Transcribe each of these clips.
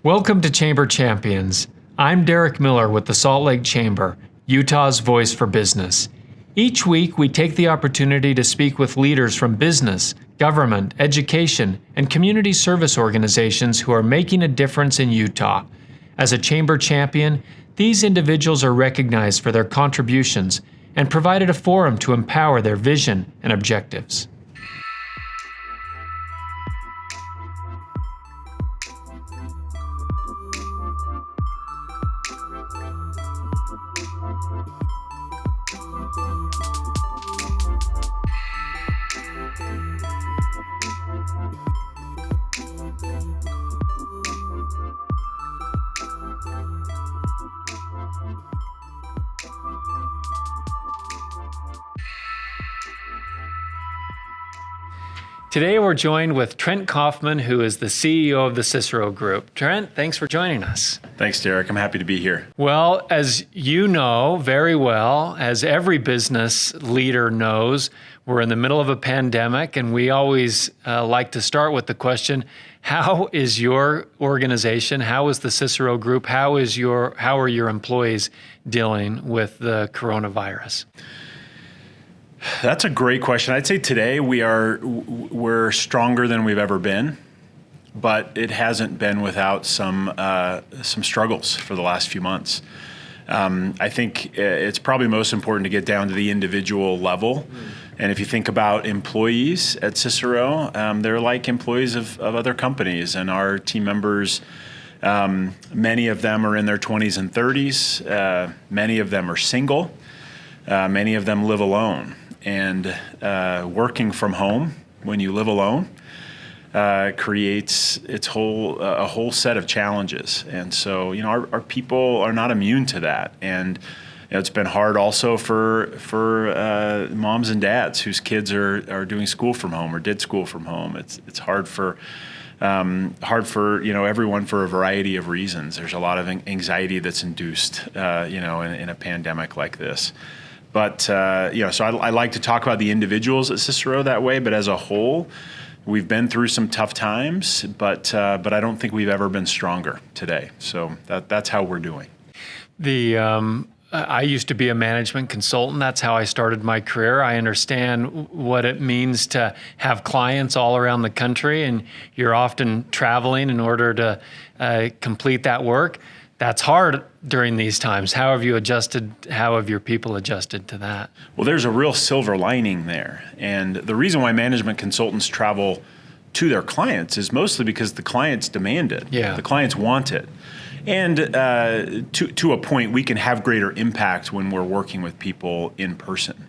Welcome to Chamber Champions. I'm Derek Miller with the Salt Lake Chamber, Utah's voice for business. Each week, we take the opportunity to speak with leaders from business, government, education, and community service organizations who are making a difference in Utah. As a Chamber Champion, these individuals are recognized for their contributions and provided a forum to empower their vision and objectives. Today we're joined with Trent Kaufman, who is the CEO of the Cicero Group. Trent, thanks for joining us. Thanks, Derek. I'm happy to be here. Well, as you know very well, as every business leader knows, we're in the middle of a pandemic, and we always like to start with the question, how is your organization, how is the Cicero Group, how are your employees dealing with the coronavirus? That's a great question. I'd say today we're stronger than we've ever been, but it hasn't been without some struggles for the last few months. I think it's probably most important to get down to the individual level. And if you think about employees at Cicero, they're like employees of other companies, and our team members, many of them are in their 20s and 30s. Many of them are single. Many of them live alone. And working from home when you live alone creates a whole set of challenges. And so, our people are not immune to that. And it's been hard also for moms and dads whose kids are doing school from home or did school from home. It's hard for everyone for a variety of reasons. There's a lot of anxiety that's induced in a pandemic like this. But, so I like to talk about the individuals at Cicero that way, but as a whole, we've been through some tough times, but I don't think we've ever been stronger today. So that's how we're doing. I used to be a management consultant. That's how I started my career. I understand what it means to have clients all around the country, and you're often traveling in order to complete that work. That's hard during these times. How have you adjusted? How have your people adjusted to that? Well, there's a real silver lining there. And the reason why management consultants travel to their clients is mostly because the clients demand it. Yeah. The clients want it. And to a point, we can have greater impact when we're working with people in person.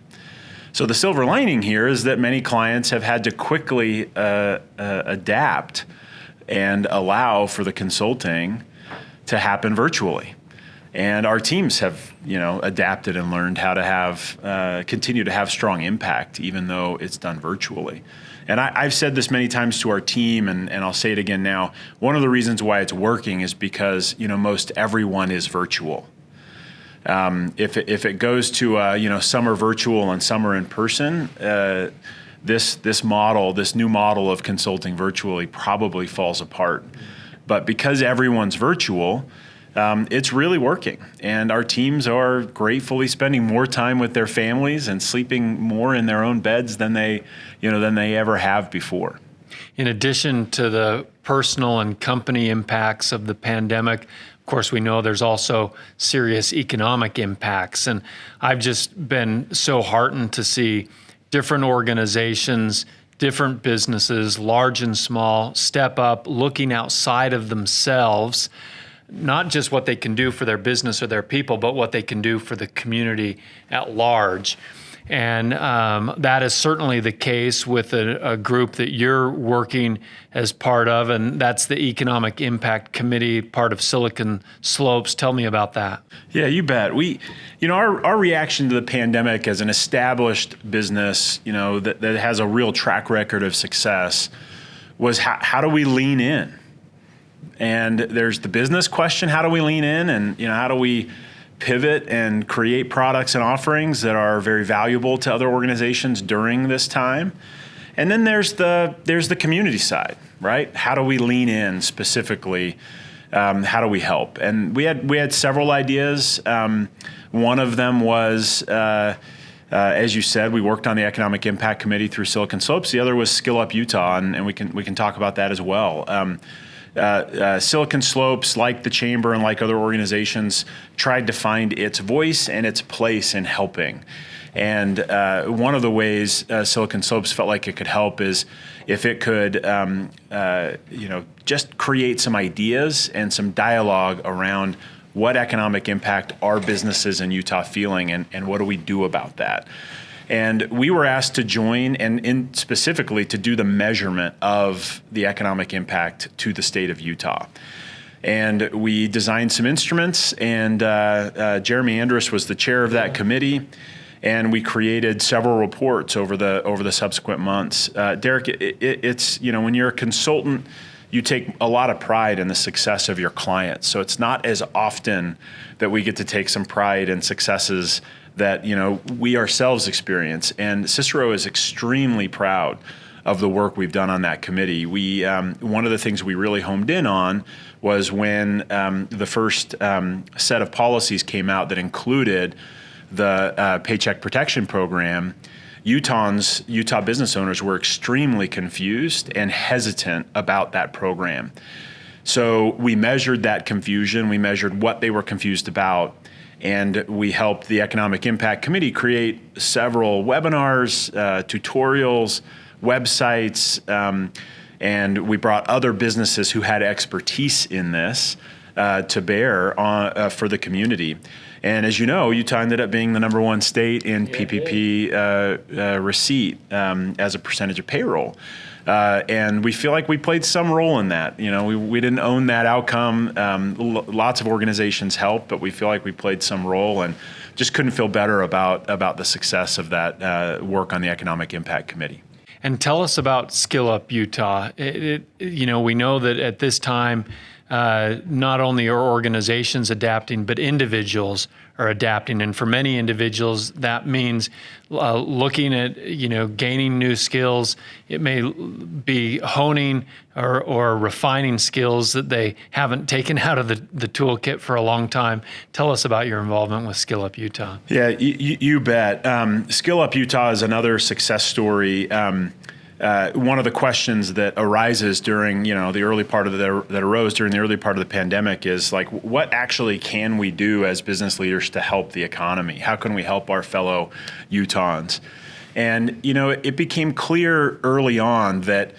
So the silver lining here is that many clients have had to quickly adapt and allow for the consulting to happen virtually. And our teams have, adapted and learned how to continue to have strong impact, even though it's done virtually. And I've said this many times to our team, and I'll say it again now. One of the reasons why it's working is because, most everyone is virtual. If it goes to, some are virtual and some are in person, this new model of consulting virtually probably falls apart. But because everyone's virtual, it's really working. And our teams are gratefully spending more time with their families and sleeping more in their own beds than they ever have before. In addition to the personal and company impacts of the pandemic, of course, we know there's also serious economic impacts. And I've just been so heartened to see different organizations, different businesses, large and small, step up, looking outside of themselves, not just what they can do for their business or their people, but what they can do for the community at large. And that is certainly the case with a group that you're working as part of, and that's the Economic Impact Committee, part of Silicon Slopes. Tell me about that. Yeah, you bet. Our reaction to the pandemic as an established business, that has a real track record of success, was how do we lean in? And there's the business question, how do we lean in? And how do we pivot and create products and offerings that are very valuable to other organizations during this time? And then there's the community side, right? How do we lean in specifically how do we help? And we had several ideas. One of them was, as you said, we worked on the Economic Impact Committee through Silicon Slopes. The other was SkillUp Utah, and we can talk about that as well. Silicon Slopes, like the Chamber and like other organizations, tried to find its voice and its place in helping. And one of the ways Silicon Slopes felt like it could help is if it could, just create some ideas and some dialogue around what economic impact are businesses in Utah feeling, and what do we do about that? And we were asked to join and specifically to do the measurement of the economic impact to the state of Utah. And we designed some instruments, and Jeremy Andrus was the chair of that committee. And we created several reports over the subsequent months. Derek, it's when you're a consultant, you take a lot of pride in the success of your clients. So it's not as often that we get to take some pride in successes that we ourselves experience. And Cicero is extremely proud of the work we've done on that committee. We one of the things we really homed in on was when the first set of policies came out that included the Paycheck Protection Program. Utah business owners were extremely confused and hesitant about that program. So we measured that confusion. We measured what they were confused about. And we helped the Economic Impact Committee create several webinars, tutorials, websites, and we brought other businesses who had expertise in this to bear on, for the community. And as you know, Utah ended up being the #1 state in PPP receipt as a percentage of payroll. And we feel like we played some role in that. We didn't own that outcome. Lots of organizations helped, but we feel like we played some role, and just couldn't feel better about the success of that work on the Economic Impact Committee. And tell us about SkillUp Utah. We know that at this time, not only are organizations adapting, but individuals are adapting. And for many individuals, that means looking at, gaining new skills. It may be honing or refining skills that they haven't taken out of the toolkit for a long time. Tell us about your involvement with SkillUp Utah. Yeah, you bet. SkillUp Utah is another success story. One of the questions that arises during, the early part of that arose during the early part of the pandemic is like, what actually can we do as business leaders to help the economy? How can we help our fellow Utahns? And it became clear early on that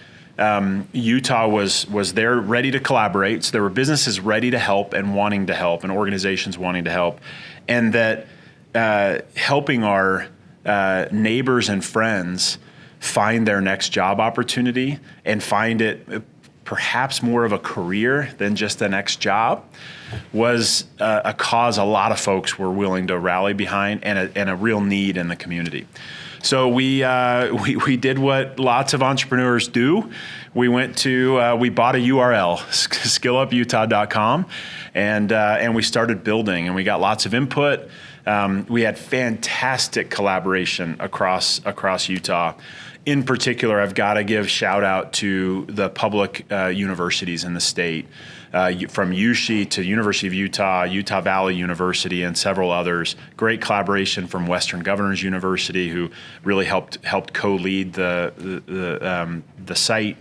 Utah was there ready to collaborate. So there were businesses ready to help and wanting to help, and organizations wanting to help, and that helping our neighbors and friends find their next job opportunity and find it perhaps more of a career than just the next job was a cause a lot of folks were willing to rally behind, and a real need in the community. So we did what lots of entrepreneurs do. We went to we bought a URL, SkillUpUtah.com, and we started building, and we got lots of input. We had fantastic collaboration across Utah. In particular, I've got to give shout out to the public universities in the state, from USHE to University of Utah, Utah Valley University, and several others. Great collaboration from Western Governors University, who really helped co-lead the site.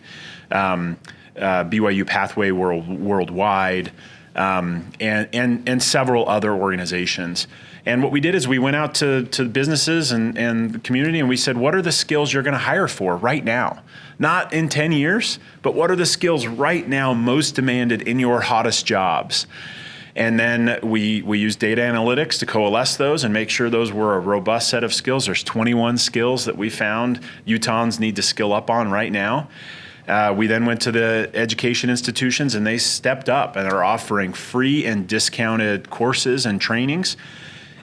BYU Pathway Worldwide, and several other organizations. And what we did is we went out to businesses and the community, and we said, what are the skills you're going to hire for right now? Not in 10 years, but what are the skills right now most demanded in your hottest jobs? And then we used data analytics to coalesce those and make sure those were a robust set of skills. There's 21 skills that we found Utahns need to skill up on right now. We then went to the education institutions, and they stepped up and are offering free and discounted courses and trainings.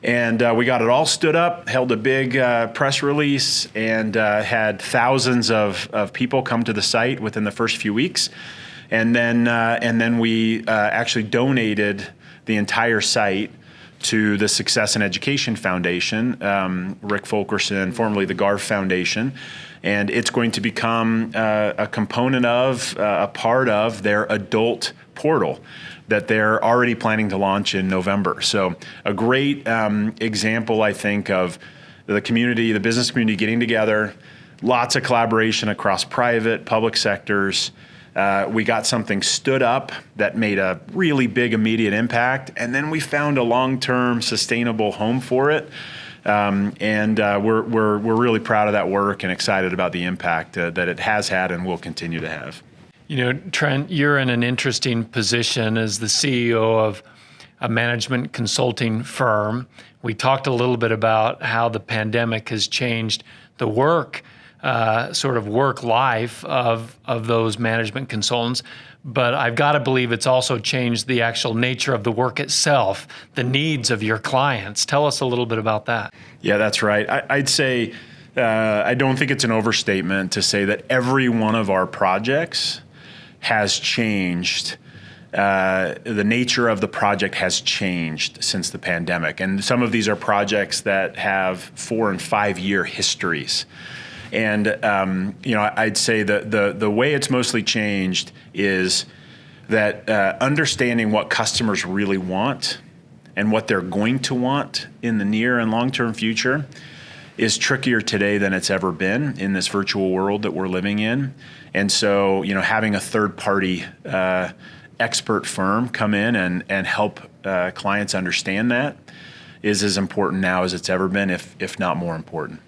And we got it all stood up, held a big press release, and had thousands of people come to the site within the first few weeks. And then we actually donated the entire site to the Success in Education Foundation, Rick Fulkerson, formerly the Garv Foundation. And it's going to become a component of, a part of their adult portal that they're already planning to launch in November. So a great example, I think, of the community, the business community getting together, lots of collaboration across private, public sectors. We got something stood up that made a really big immediate impact, and then we found a long-term sustainable home for it. We're really proud of that work and excited about the impact that it has had and will continue to have. You know, Trent, you're in an interesting position as the CEO of a management consulting firm. We talked a little bit about how the pandemic has changed the work life of those management consultants. But I've got to believe it's also changed the actual nature of the work itself, the needs of your clients. Tell us a little bit about that. Yeah, that's right. I'd say, I don't think it's an overstatement to say that every one of our projects has changed. The nature of the project has changed since the pandemic. And some of these are projects that have 4 and 5 year histories. And I'd say the way it's mostly changed is that understanding what customers really want and what they're going to want in the near and long-term future is trickier today than it's ever been in this virtual world that we're living in. And so, having a third-party expert firm come in and help clients understand that is as important now as it's ever been, if not more important.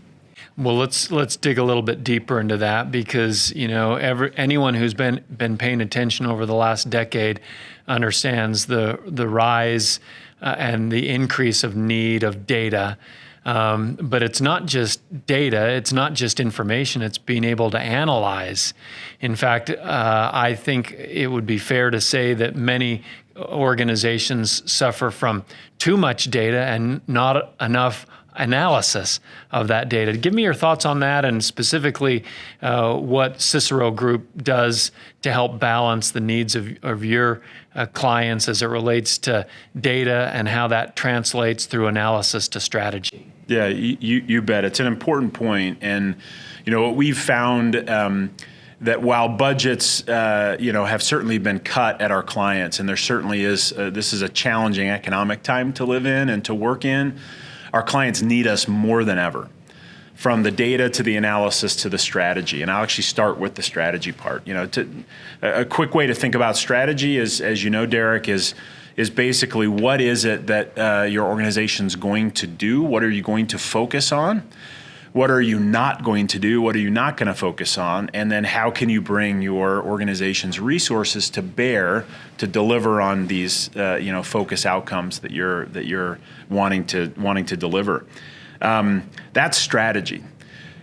Well, let's dig a little bit deeper into that, because anyone who's been paying attention over the last decade understands the rise and the increase of need of data. But it's not just data, it's not just information, it's being able to analyze. In fact, I think it would be fair to say that many organizations suffer from too much data and not enough analysis of that data. Give me your thoughts on that, and specifically what Cicero Group does to help balance the needs of your clients as it relates to data and how that translates through analysis to strategy. Yeah, you bet. It's an important point. And, what we've found that while budgets, have certainly been cut at our clients, and there certainly is, this is a challenging economic time to live in and to work in, our clients need us more than ever, from the data to the analysis to the strategy. And I'll actually start with the strategy part. A quick way to think about strategy is, as you know, Derek, is basically what is it that your organization's going to do? What are you going to focus on? What are you not going to do? What are you not going to focus on? And then how can you bring your organization's resources to bear to deliver on these focus outcomes that you're wanting to deliver? That's strategy.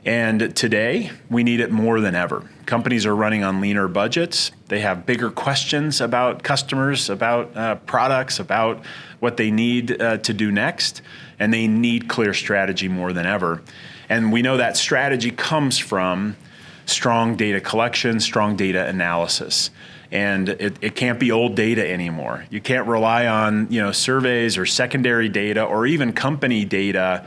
And today we need it more than ever. Companies are running on leaner budgets. They have bigger questions about customers, about products, about what they need to do next, and they need clear strategy more than ever. And we know that strategy comes from strong data collection, strong data analysis. And it can't be old data anymore. You can't rely on surveys or secondary data or even company data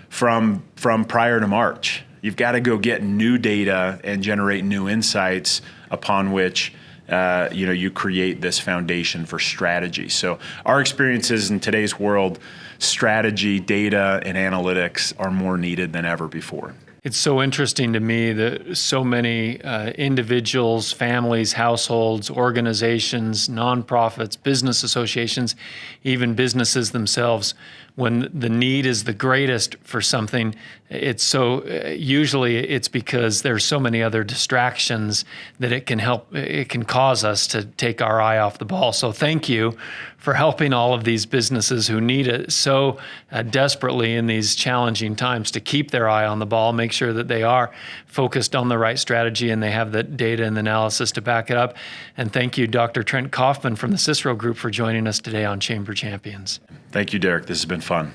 from prior to March. You've got to go get new data and generate new insights upon which you create this foundation for strategy. So our experiences in today's world, strategy, data, and analytics are more needed than ever before. It's so interesting to me that so many individuals, families, households, organizations, nonprofits, business associations, even businesses themselves, when the need is the greatest for something, usually it's because there's so many other distractions that it can cause us to take our eye off the ball. So thank you for helping all of these businesses who need it so desperately in these challenging times to keep their eye on the ball, make sure that they are focused on the right strategy and they have the data and the analysis to back it up. And thank you, Dr. Trent Kaufman from the Cicero Group, for joining us today on Chamber Champions. Thank you, Derek. This has been fun.